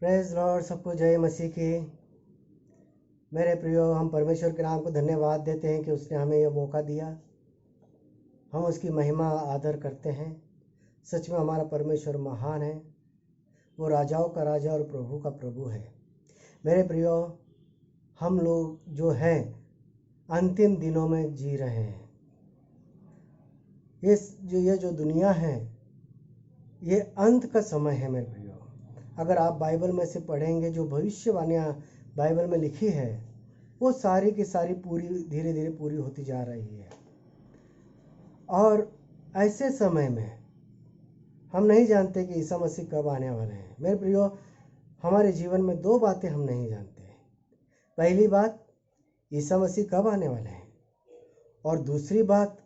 Praise Lord, सबको जय मसीह की। मेरे प्रियो, हम परमेश्वर के नाम को धन्यवाद देते हैं कि उसने हमें यह मौका दिया। हम उसकी महिमा आदर करते हैं। सच में हमारा परमेश्वर महान है। वो राजाओं का राजा और प्रभु का प्रभु है। मेरे प्रियो, हम लोग जो हैं अंतिम दिनों में जी रहे हैं। ये जो दुनिया है, ये अंत का समय है। मेरे प्रियो, अगर आप बाइबल में से पढ़ेंगे, जो भविष्यवाणियाँ बाइबल में लिखी है वो सारी की सारी पूरी धीरे धीरे पूरी होती जा रही है। और ऐसे समय में हम नहीं जानते कि ईसा मसीह कब आने वाले हैं। मेरे प्रियो, हमारे जीवन में दो बातें हम नहीं जानते। पहली बात, ईसा मसीह कब आने वाले हैं, और दूसरी बात,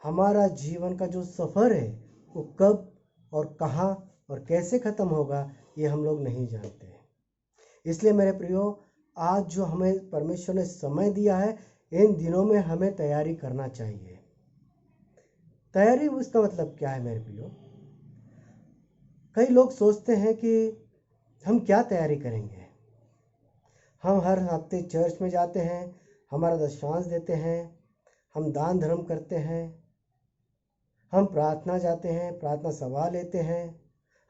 हमारा जीवन का जो सफ़र है वो कब और कहाँ और कैसे ख़त्म होगा, ये हम लोग नहीं जानते। इसलिए मेरे प्रियो, आज जो हमें परमेश्वर ने समय दिया है, इन दिनों में हमें तैयारी करना चाहिए। तैयारी, उसका मतलब क्या है मेरे प्रियो? कई लोग सोचते हैं कि हम क्या तैयारी करेंगे। हम हर हफ्ते चर्च में जाते हैं, हमारा दशमांश देते हैं, हम दान धर्म करते हैं, हम प्रार्थना जाते हैं, प्रार्थना सभा लेते हैं,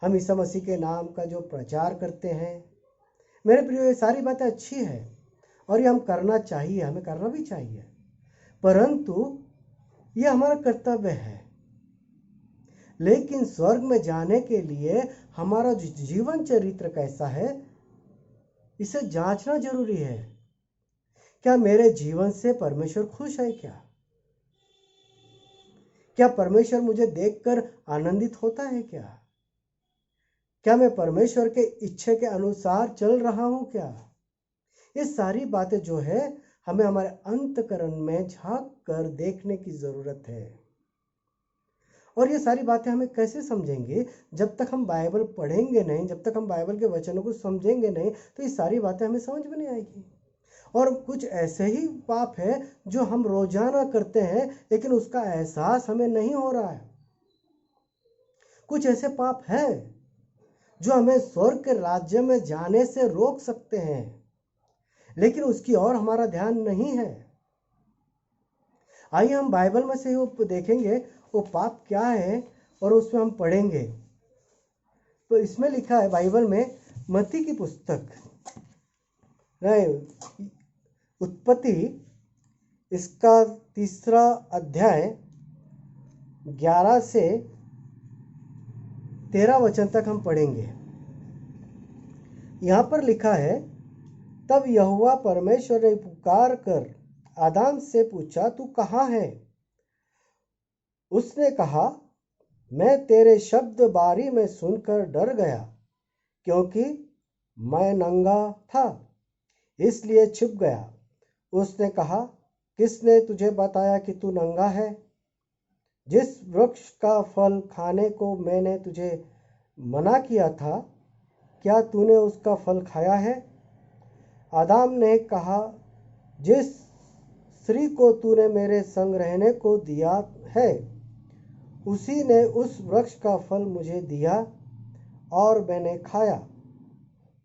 हम ईसा मसीह के नाम का जो प्रचार करते हैं। मेरे प्रियो, ये सारी बातें अच्छी है और ये हम करना चाहिए, हमें करना भी चाहिए, परंतु ये हमारा कर्तव्य है। लेकिन स्वर्ग में जाने के लिए हमारा जो जीवन चरित्र कैसा है, इसे जांचना जरूरी है। क्या मेरे जीवन से परमेश्वर खुश है? क्या परमेश्वर मुझे देखकर आनंदित होता है? क्या मैं परमेश्वर के इच्छा के अनुसार चल रहा हूं? ये सारी बातें जो है, हमें हमारे अंतःकरण में झांक कर देखने की जरूरत है। और ये सारी बातें हमें कैसे समझेंगे? जब तक हम बाइबल पढ़ेंगे नहीं, जब तक हम बाइबल के वचनों को समझेंगे नहीं, तो ये सारी बातें हमें समझ में नहीं आएगी। और कुछ ऐसे ही पाप है जो हम रोजाना करते हैं, लेकिन उसका एहसास हमें नहीं हो रहा है। कुछ ऐसे पाप हैं जो हमें स्वर्ग के राज्य में जाने से रोक सकते हैं, लेकिन उसकी ओर हमारा ध्यान नहीं है। आइए हम बाइबल में से वो देखेंगे वो पाप क्या है और उसमें हम पढ़ेंगे। तो इसमें लिखा है बाइबल में, मत्ती की पुस्तक उत्पत्ति, इसका 3 अध्याय 11 से 13 वचन तक हम पढ़ेंगे। यहाँ पर लिखा है, तब यहोवा परमेश्वर ने पुकार कर आदम से पूछा, तू कहाँ है? उसने कहा, मैं तेरे शब्द बारी में सुनकर डर गया, क्योंकि मैं नंगा था, इसलिए छिप गया। उसने कहा, किसने तुझे बताया कि तू नंगा है? जिस वृक्ष का फल खाने को मैंने तुझे मना किया था, क्या तूने उसका फल खाया है? आदम ने कहा, जिस स्त्री को तूने मेरे संग रहने को दिया है, उसी ने उस वृक्ष का फल मुझे दिया और मैंने खाया।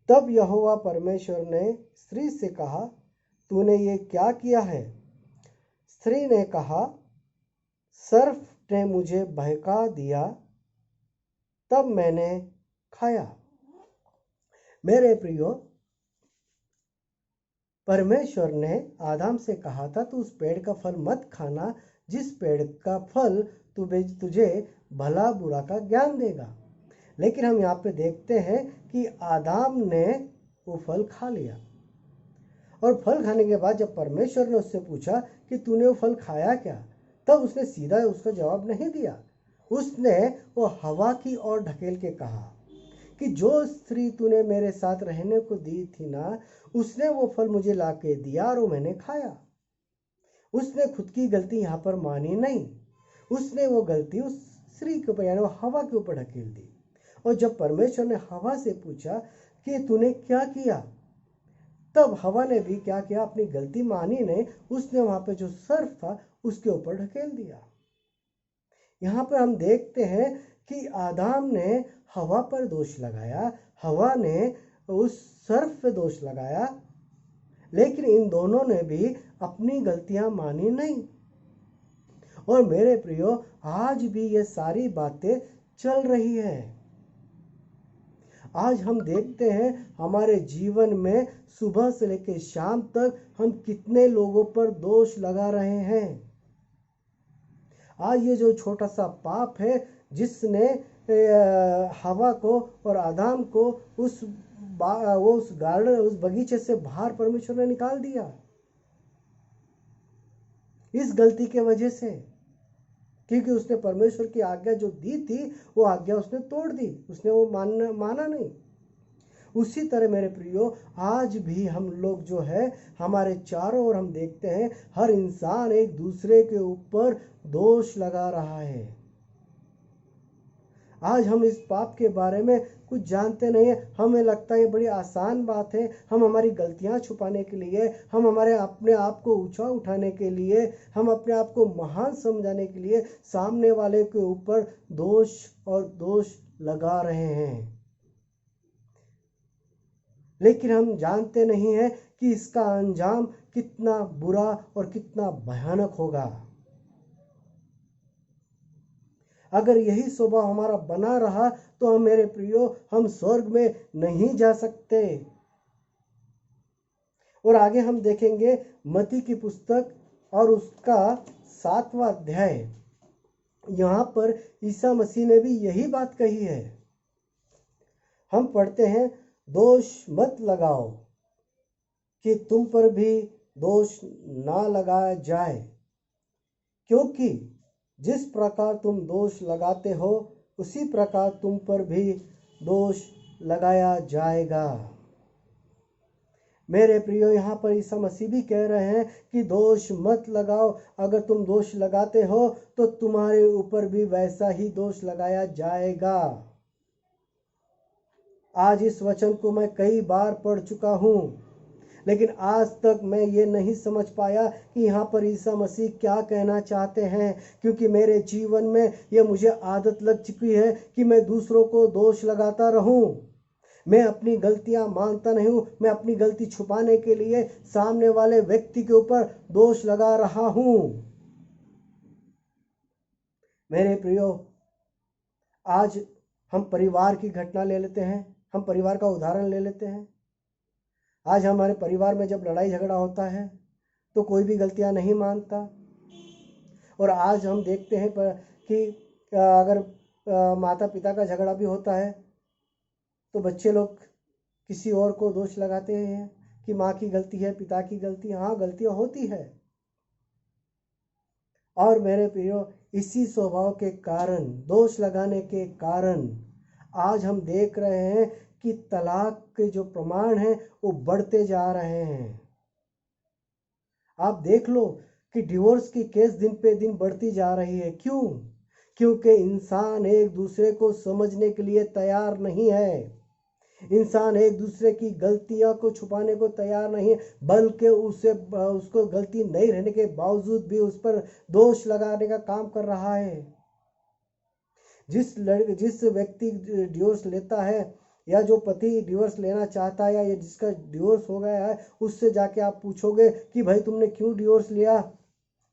तब यहोवा परमेश्वर ने स्त्री से कहा, तूने ये क्या किया है? स्त्री ने कहा, सर्प ने मुझे बहका दिया, तब मैंने खाया। मेरे प्रियो, परमेश्वर ने आदम से कहा था, तू उस पेड़ का फल मत खाना, जिस पेड़ का फल तुझे भला बुरा का ज्ञान देगा। लेकिन हम यहाँ पे देखते हैं कि आदम ने वो फल खा लिया, और फल खाने के बाद जब परमेश्वर ने उससे पूछा कि तूने वो फल खाया क्या, तब उसने सीधा उसका जवाब नहीं दिया। उसने वो हवा की ओर ढकेल के कहा कि जो स्त्री तूने मेरे साथ रहने को दी थी ना, उसने वो फल मुझे ला के दिया और वो मैंने खाया। उसने खुद की गलती यहाँ पर मानी नहीं, उसने वो गलती उस स्त्री के ऊपर, यानी वो हवा के ऊपर ढकेल दी। और जब परमेश्वर ने हवा से पूछा कि तूने क्या किया, तब हवा ने भी क्या किया, अपनी गलती मानी नहीं, उसने वहां पे जो सर्प था उसके ऊपर ढकेल दिया। यहाँ पर हम देखते हैं कि आदम ने हवा पर दोष लगाया, हवा ने उस सर्फ पे दोष लगाया, लेकिन इन दोनों ने भी अपनी गलतियां मानी नहीं। और मेरे प्रियो, आज भी ये सारी बातें चल रही है। आज हम देखते हैं हमारे जीवन में सुबह से लेकर शाम तक हम कितने लोगों पर दोष लगा रहे हैं। आज ये जो छोटा सा पाप है जिसने हवा को और आदम को उस गार्डन, उस बगीचे से बाहर परमेश्वर ने निकाल दिया, इस गलती के वजह से, क्योंकि उसने परमेश्वर की आज्ञा जो दी थी वो आज्ञा उसने तोड़ दी, उसने वो माना नहीं। उसी तरह मेरे प्रियो, आज भी हम लोग जो है हमारे चारों ओर हम देखते हैं हर इंसान एक दूसरे के ऊपर दोष लगा रहा है। आज हम इस पाप के बारे में कुछ जानते नहीं है। हमें लगता है ये बड़ी आसान बात है। हम हमारी गलतियां छुपाने के लिए, हम हमारे अपने आप को ऊंचा उठाने के लिए, हम अपने आप को महान समझाने के लिए सामने वाले के ऊपर दोष लगा रहे हैं। लेकिन हम जानते नहीं है कि इसका अंजाम कितना बुरा और कितना भयानक होगा। अगर यही स्वभाव हमारा बना रहा तो हम मेरे प्रियो, हम स्वर्ग में नहीं जा सकते। और आगे हम देखेंगे मत्ती की पुस्तक और उसका 7वां अध्याय। यहाँ पर ईसा मसीह ने भी यही बात कही है। हम पढ़ते हैं, दोष मत लगाओ कि तुम पर भी दोष ना लगाया जाए, क्योंकि जिस प्रकार तुम दोष लगाते हो उसी प्रकार तुम पर भी दोष लगाया जाएगा। मेरे प्रियो, यहाँ पर ईसा मसीह भी कह रहे हैं कि दोष मत लगाओ। अगर तुम दोष लगाते हो तो तुम्हारे ऊपर भी वैसा ही दोष लगाया जाएगा। आज इस वचन को मैं कई बार पढ़ चुका हूँ, लेकिन आज तक मैं ये नहीं समझ पाया कि यहाँ पर ईसा मसीह क्या कहना चाहते हैं, क्योंकि मेरे जीवन में ये मुझे आदत लग चुकी है कि मैं दूसरों को दोष लगाता रहूं। मैं अपनी गलतियां मानता नहीं हूँ। मैं अपनी गलती छुपाने के लिए सामने वाले व्यक्ति के ऊपर दोष लगा रहा हूँ। मेरे प्रियो, आज हम परिवार की घटना ले लेते हैं, हम परिवार का उदाहरण ले लेते हैं। आज हमारे परिवार में जब लड़ाई झगड़ा होता है तो कोई भी गलतियां नहीं मानता। और आज हम देखते हैं कि अगर माता पिता का झगड़ा भी होता है तो बच्चे लोग किसी और को दोष लगाते हैं कि माँ की गलती है, पिता की गलती है। हाँ, गलतियां होती है। और मेरे प्रियो, इसी स्वभाव के कारण, दोष लगाने के कारण आज हम देख रहे हैं कि तलाक के जो प्रमाण हैं वो बढ़ते जा रहे हैं। आप देख लो कि डिवोर्स की केस दिन पे दिन बढ़ती जा रही है। क्यों? क्योंकि इंसान एक दूसरे को समझने के लिए तैयार नहीं है। इंसान एक दूसरे की गलतियों को छुपाने को तैयार नहीं है, बल्कि उसको गलती नहीं रहने के बावजूद भी उस पर दोष लगाने का काम कर रहा है। जिस व्यक्ति डिवोर्स लेता है या जो पति डिवोर्स लेना चाहता है या जिसका डिवोर्स हो गया है, उससे जाके आप पूछोगे कि भाई तुमने क्यों डिवोर्स लिया,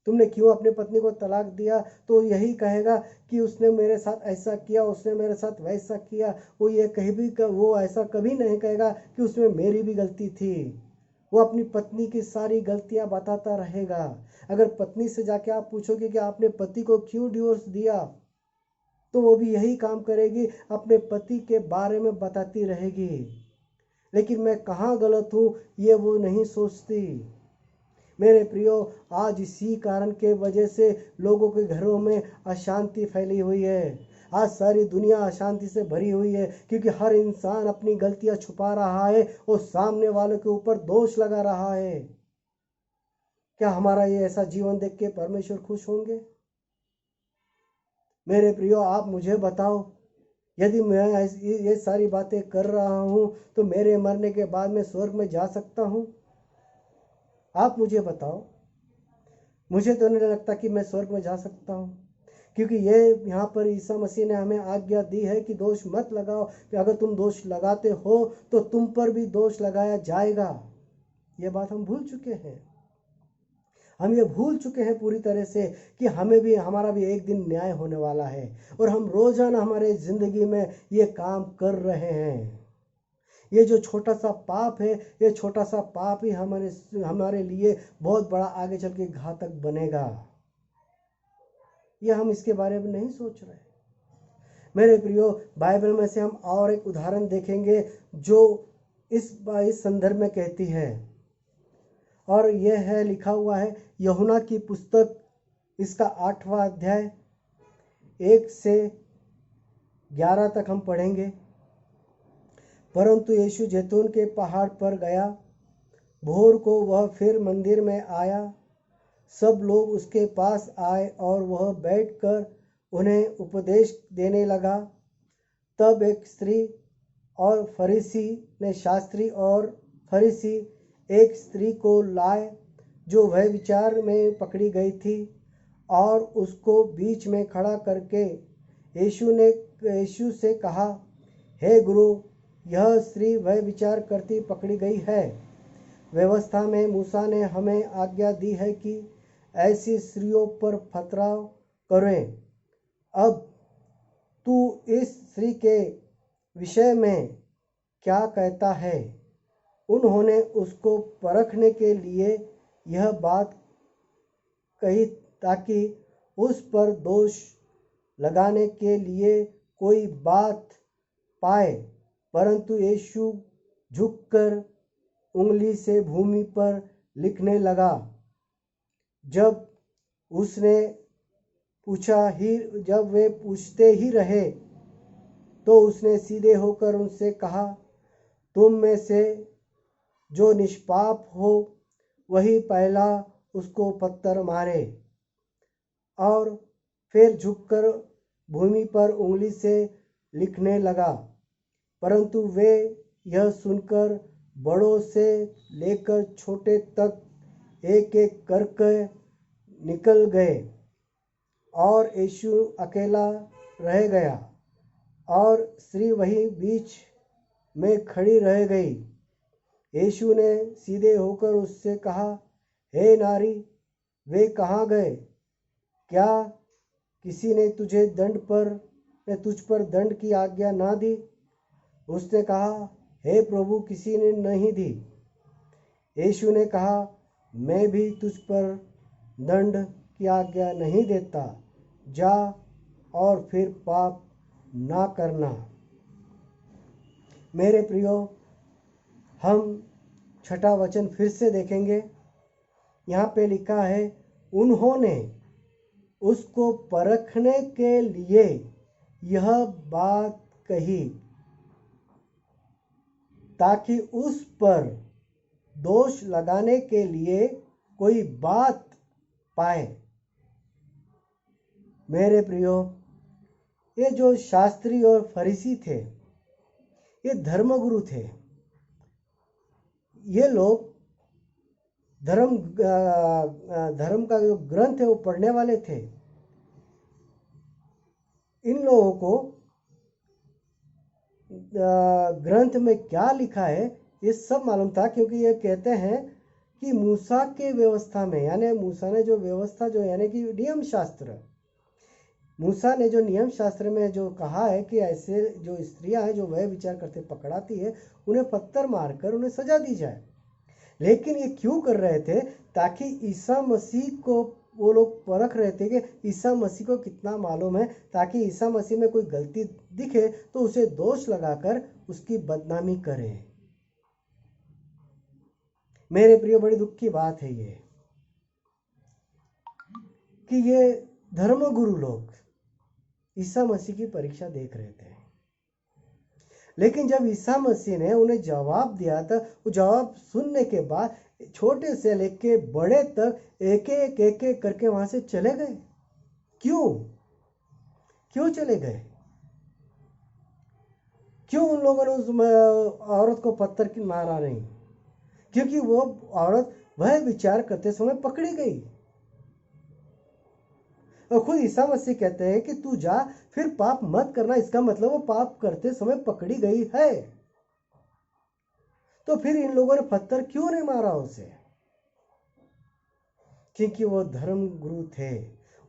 तुमने क्यों अपने पत्नी को तलाक दिया, तो यही कहेगा कि उसने मेरे साथ ऐसा किया, उसने मेरे साथ वैसा किया। वो ऐसा कभी नहीं कहेगा कि उसमें मेरी भी गलती थी। वो अपनी पत्नी की सारी गलतियां बताता रहेगा। अगर पत्नी से जाके आप पूछोगे कि आपने पति को क्यों डिवोर्स दिया, तो वो भी यही काम करेगी, अपने पति के बारे में बताती रहेगी। लेकिन मैं कहाँ गलत हूँ ये वो नहीं सोचती। मेरे प्रियो, आज इसी कारण के वजह से लोगों के घरों में अशांति फैली हुई है। आज सारी दुनिया अशांति से भरी हुई है, क्योंकि हर इंसान अपनी गलतियां छुपा रहा है और सामने वालों के ऊपर दोष लगा रहा है। क्या हमारा ये ऐसा जीवन देख के परमेश्वर खुश होंगे? मेरे प्रियो, आप मुझे बताओ, यदि मैं ये सारी बातें कर रहा हूँ तो मेरे मरने के बाद मैं स्वर्ग में जा सकता हूँ? आप मुझे बताओ। मुझे तो नहीं लगता कि मैं स्वर्ग में जा सकता हूँ, क्योंकि ये यहाँ पर ईसा मसीह ने हमें आज्ञा दी है कि दोष मत लगाओ, कि अगर तुम दोष लगाते हो तो तुम पर भी दोष लगाया जाएगा। ये बात हम भूल चुके हैं। हम ये भूल चुके हैं पूरी तरह से कि हमारा भी एक दिन न्याय होने वाला है, और हम रोजाना हमारे जिंदगी में ये काम कर रहे हैं। ये जो छोटा सा पाप है, ये छोटा सा पाप ही हमारे लिए बहुत बड़ा आगे चल के घातक बनेगा। ये हम इसके बारे में नहीं सोच रहे। मेरे प्रियो, बाइबल में से हम और एक उदाहरण देखेंगे जो इस संदर्भ में कहती है, और यह है, लिखा हुआ है यूहन्ना की पुस्तक, इसका 8वां अध्याय 1 से 11 तक हम पढ़ेंगे। परंतु यीशु जैतून के पहाड़ पर गया। भोर को वह फिर मंदिर में आया। सब लोग उसके पास आए और वह बैठकर उन्हें उपदेश देने लगा। तब एक स्त्री और फरीसी ने, शास्त्री और फरीसी एक स्त्री को लाए जो वह विचार में पकड़ी गई थी, और उसको बीच में खड़ा करके यीशु से कहा, हे गुरु, यह स्त्री वह विचार करती पकड़ी गई है। व्यवस्था में मूसा ने हमें आज्ञा दी है कि ऐसी स्त्रियों पर पथराव करें। अब तू इस स्त्री के विषय में क्या कहता है? उन्होंने उसको परखने के लिए यह बात कही ताकि उस पर दोष लगाने के लिए कोई बात पाए। परंतु यीशु झुककर उंगली से भूमि पर लिखने लगा। जब वे पूछते ही रहे तो उसने सीधे होकर उनसे कहा, तुम में से जो निष्पाप हो वही पहला उसको पत्थर मारे। और फिर झुककर भूमि पर उंगली से लिखने लगा। परंतु वे यह सुनकर बड़ों से लेकर छोटे तक एक एक करके निकल गए, और यीशु अकेला रह गया, और स्त्री वहीं बीच में खड़ी रह गई। यीशु ने सीधे होकर उससे कहा, हे नारी, वे कहाँ गए? क्या किसी ने तुझ पर दंड की आज्ञा ना दी? उसने कहा, हे प्रभु, किसी ने नहीं दी। यीशु ने कहा, मैं भी तुझ पर दंड की आज्ञा नहीं देता। जा और फिर पाप ना करना। मेरे प्रियो, हम 6वां वचन फिर से देखेंगे। यहाँ पे लिखा है, उन्होंने उसको परखने के लिए यह बात कही ताकि उस पर दोष लगाने के लिए कोई बात पाए। मेरे प्रियो, ये जो शास्त्री और फरीसी थे, ये धर्मगुरु थे। ये लोग धर्म का जो ग्रंथ है वो पढ़ने वाले थे। इन लोगों को ग्रंथ में क्या लिखा है ये सब मालूम था, क्योंकि ये कहते हैं कि मूसा के व्यवस्था में, यानी मूसा ने जो व्यवस्था यानी कि नियम शास्त्र, मूसा ने जो नियम शास्त्र में जो कहा है कि ऐसे जो स्त्रियां हैं जो वह विचार करते पकड़ाती है, उन्हें पत्थर मारकर उन्हें सजा दी जाए। लेकिन ये क्यों कर रहे थे? ताकि ईसा मसीह को वो लोग परख रहे थे कि ईसा मसीह को कितना मालूम है, ताकि ईसा मसीह में कोई गलती दिखे तो उसे दोष लगाकर उसकी बदनामी करें। मेरे प्रिय, बड़ी दुख की बात है ये कि ये धर्मगुरु लोग ईसा मसीह की परीक्षा देख रहे थे। लेकिन जब ईसा मसीह ने उन्हें जवाब दिया था, वो जवाब सुनने के बाद छोटे से लेके बड़े तक एक एक करके वहां से चले गए। क्यों चले गए? क्यों उन लोगों ने उस औरत को पत्थर की मारा नहीं? क्योंकि वो औरत वह विचार करते समय पकड़ी गई। और खुद ईसा मसीह कहते हैं कि तू जा फिर पाप मत करना। इसका मतलब वो पाप करते समय पकड़ी गई है। तो फिर इन लोगों ने पत्थर क्यों नहीं मारा उसे? क्योंकि वो धर्म गुरु थे,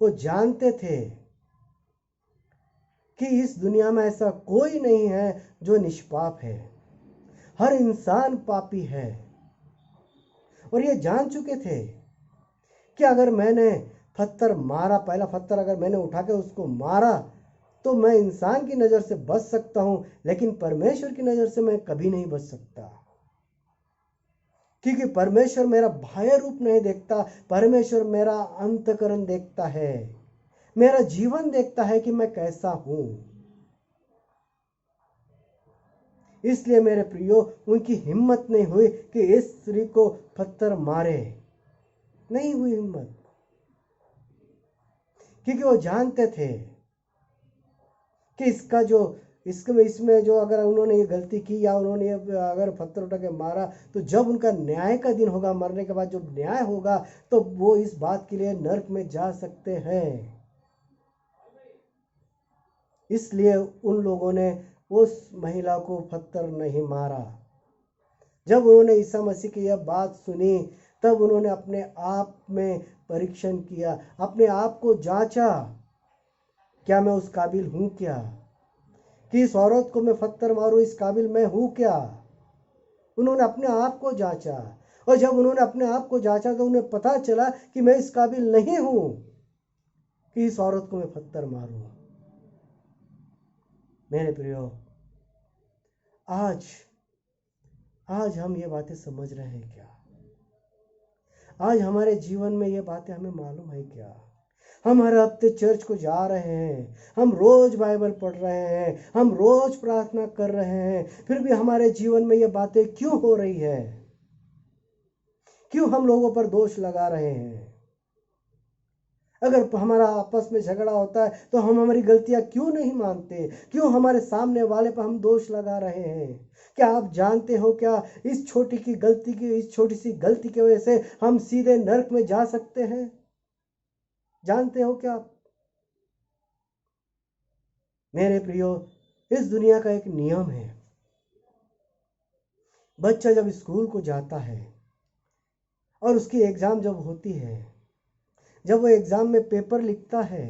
वो जानते थे कि इस दुनिया में ऐसा कोई नहीं है जो निष्पाप है, हर इंसान पापी है। और ये जान चुके थे कि अगर मैंने पत्थर मारा, पहला पत्थर अगर मैंने उठा के उसको मारा तो मैं इंसान की नज़र से बच सकता हूं, लेकिन परमेश्वर की नज़र से मैं कभी नहीं बच सकता। क्योंकि परमेश्वर मेरा बाह्य रूप नहीं देखता, परमेश्वर मेरा अंतःकरण देखता है, मेरा जीवन देखता है कि मैं कैसा हूं। इसलिए मेरे प्रियो, उनकी हिम्मत नहीं हुई कि इस स्त्री को पत्थर मारे, नहीं हुई हिम्मत, क्योंकि वो जानते थे कि इसमें जो अगर उन्होंने ये गलती की या उन्होंने अगर पत्थर उठा के मारा तो जब उनका न्याय का दिन होगा, मरने के बाद जब न्याय होगा तो वो इस बात के लिए नरक में जा सकते हैं। इसलिए उन लोगों ने उस महिला को पत्थर नहीं मारा। जब उन्होंने ईसा मसीह की यह बात सुनी तब उन्होंने अपने आप में परीक्षण किया, अपने आप को जांचा, क्या मैं उस काबिल हूं क्या कि इस औरत को मैं पत्थर मारूं, इस काबिल मैं हूं क्या? उन्होंने अपने आप को जांचा, और जब उन्होंने अपने आप को जांचा तो उन्हें पता चला कि मैं इस काबिल नहीं हूं कि इस औरत को मैं पत्थर मारूं। मेरे प्रियो, आज हम ये बातें समझ रहे हैं क्या? आज हमारे जीवन में ये बातें हमें मालूम है क्या? हम हर हफ्ते चर्च को जा रहे हैं, हम रोज बाइबल पढ़ रहे हैं, हम रोज प्रार्थना कर रहे हैं, फिर भी हमारे जीवन में ये बातें क्यों हो रही है? क्यों हम लोगों पर दोष लगा रहे हैं? अगर हमारा आपस में झगड़ा होता है तो हम हमारी गलतियां क्यों नहीं मानते? क्यों हमारे सामने वाले पर हम दोष लगा रहे हैं? क्या आप जानते हो क्या इस छोटी सी गलती की वजह से हम सीधे नरक में जा सकते हैं? जानते हो क्या आप? मेरे प्रियो, इस दुनिया का एक नियम है, बच्चा जब स्कूल को जाता है और उसकी एग्जाम जब होती है, जब वो एग्जाम में पेपर लिखता है,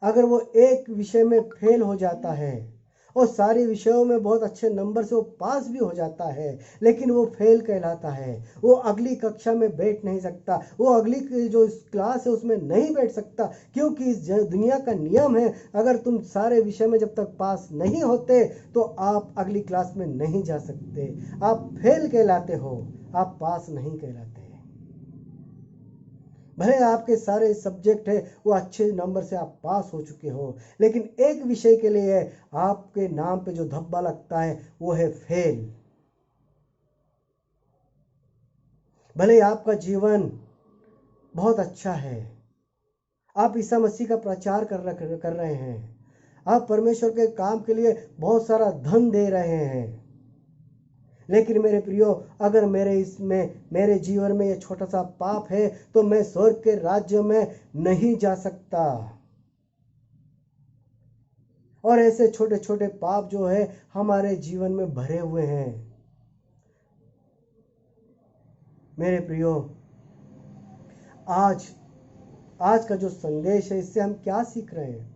अगर वो एक विषय में फेल हो जाता है और सारे विषयों में बहुत अच्छे नंबर से वो पास भी हो जाता है, लेकिन वो फेल कहलाता है। वो अगली कक्षा में बैठ नहीं सकता, वो अगली जो क्लास है उसमें नहीं बैठ सकता, क्योंकि इस दुनिया का नियम है, अगर तुम सारे विषय में जब तक पास नहीं होते तो आप अगली क्लास में नहीं जा सकते। आप फेल कहलाते हो, आप पास नहीं कहलाते। भले आपके सारे सब्जेक्ट है वो अच्छे नंबर से आप पास हो चुके हो, लेकिन एक विषय के लिए आपके नाम पे जो धब्बा लगता है वो है फेल। भले आपका जीवन बहुत अच्छा है, आप ईसा मसीह का प्रचार कर रहे हैं, आप परमेश्वर के काम के लिए बहुत सारा धन दे रहे हैं, लेकिन मेरे प्रियो, अगर मेरे जीवन में ये छोटा सा पाप है तो मैं स्वर्ग के राज्य में नहीं जा सकता। और ऐसे छोटे छोटे पाप जो है हमारे जीवन में भरे हुए हैं। मेरे प्रियो, आज का जो संदेश है इससे हम क्या सीख रहे हैं?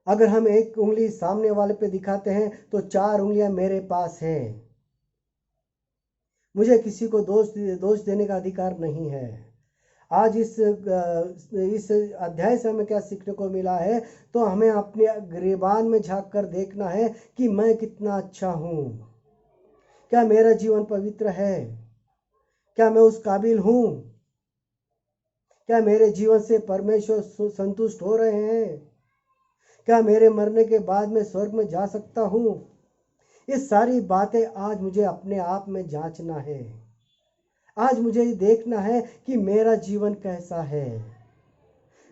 अगर हम एक उंगली सामने वाले पे दिखाते हैं तो 4 उंगलियां मेरे पास है। मुझे किसी को दोष देने का अधिकार नहीं है। आज इस अध्याय से हमें क्या सीखने को मिला है? तो हमें अपने गिरेबान में झांक कर देखना है कि मैं कितना अच्छा हूं। क्या मेरा जीवन पवित्र है? क्या मैं उस काबिल हूं? क्या मेरे जीवन से परमेश्वर संतुष्ट हो रहे हैं? क्या मेरे मरने के बाद मैं स्वर्ग में जा सकता हूं? ये सारी बातें आज मुझे अपने आप में जांचना है। आज मुझे ये देखना है कि मेरा जीवन कैसा है।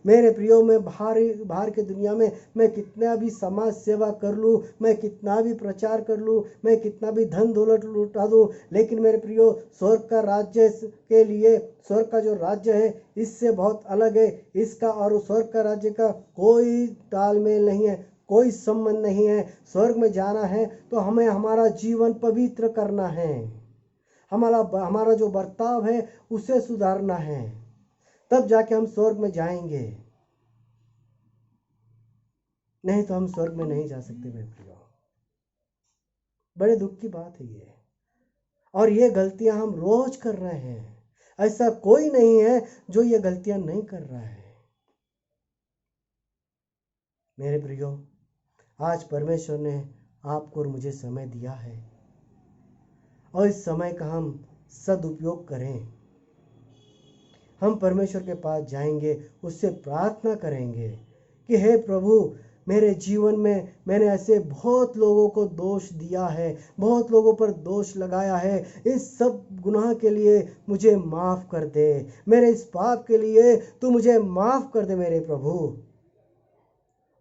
मेरे प्रियो, मैं बाहर के दुनिया में मैं कितना भी समाज सेवा कर लूँ, मैं कितना भी प्रचार कर लूँ, मैं कितना भी धन दौलत लुटा दूँ, लेकिन मेरे प्रियो स्वर्ग का राज्य के लिए, स्वर्ग का जो राज्य है इससे बहुत अलग है। इसका और स्वर्ग का राज्य का कोई तालमेल नहीं है, कोई संबंध नहीं है। स्वर्ग में जाना है तो हमें हमारा जीवन पवित्र करना है, हमारा जो बर्ताव है उसे सुधारना है, तब जाके हम स्वर्ग में जाएंगे। नहीं तो हम स्वर्ग में नहीं जा सकते मेरे प्रियो। बड़े दुख की बात है ये, और ये गलतियां हम रोज कर रहे हैं। ऐसा कोई नहीं है जो ये गलतियां नहीं कर रहा है। मेरे प्रियो, आज परमेश्वर ने आपको और मुझे समय दिया है, और इस समय का हम सदुपयोग करें। हम परमेश्वर के पास जाएंगे, उससे प्रार्थना करेंगे कि हे प्रभु, मेरे जीवन में मैंने ऐसे बहुत लोगों को दोष दिया है, बहुत लोगों पर दोष लगाया है, इस सब गुनाह के लिए मुझे माफ़ कर दे, मेरे इस पाप के लिए तू मुझे माफ़ कर दे मेरे प्रभु,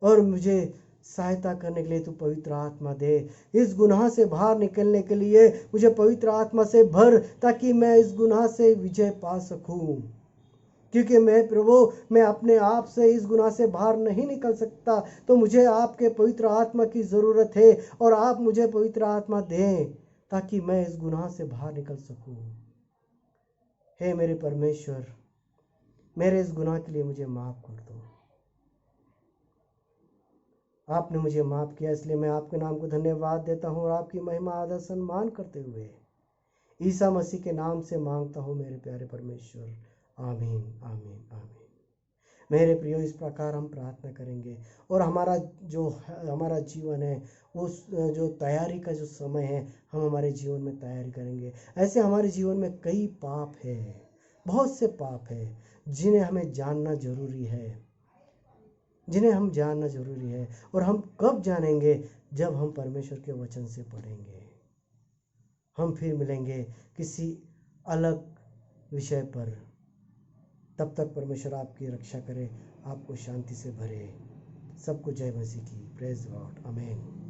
और मुझे सहायता करने के लिए तू पवित्र आत्मा दे। इस गुनाह से बाहर निकलने के लिए मुझे पवित्र आत्मा से भर, ताकि मैं इस गुनाह से विजय पा सकूं। क्योंकि मैं प्रभु, मैं अपने आप से इस गुनाह से बाहर नहीं निकल सकता, तो मुझे आपके पवित्र आत्मा की ज़रूरत है, और आप मुझे पवित्र आत्मा दें ताकि मैं इस गुनाह से बाहर निकल सकूं। हे मेरे परमेश्वर, मेरे इस गुनाह के लिए मुझे माफ़ कर दो। आपने मुझे माफ़ किया, इसलिए मैं आपके नाम को धन्यवाद देता हूँ और आपकी महिमा आदर सम्मान करते हुए ईसा मसीह के नाम से मांगता हूँ मेरे प्यारे परमेश्वर। आमीन, आमीन, आमीन। मेरे प्रियो, इस प्रकार हम प्रार्थना करेंगे, और हमारा जीवन है, उस जो तैयारी का जो समय है, हम हमारे जीवन में तैयारी करेंगे। ऐसे हमारे जीवन में कई पाप है, बहुत से पाप है जिन्हें हमें जानना जरूरी है, और हम कब जानेंगे? जब हम परमेश्वर के वचन से पढ़ेंगे। हम फिर मिलेंगे किसी अलग विषय पर। तब तक परमेश्वर आपकी रक्षा करे, आपको शांति से भरे। सबको जय मसीह की। प्रेज गॉड, आमीन।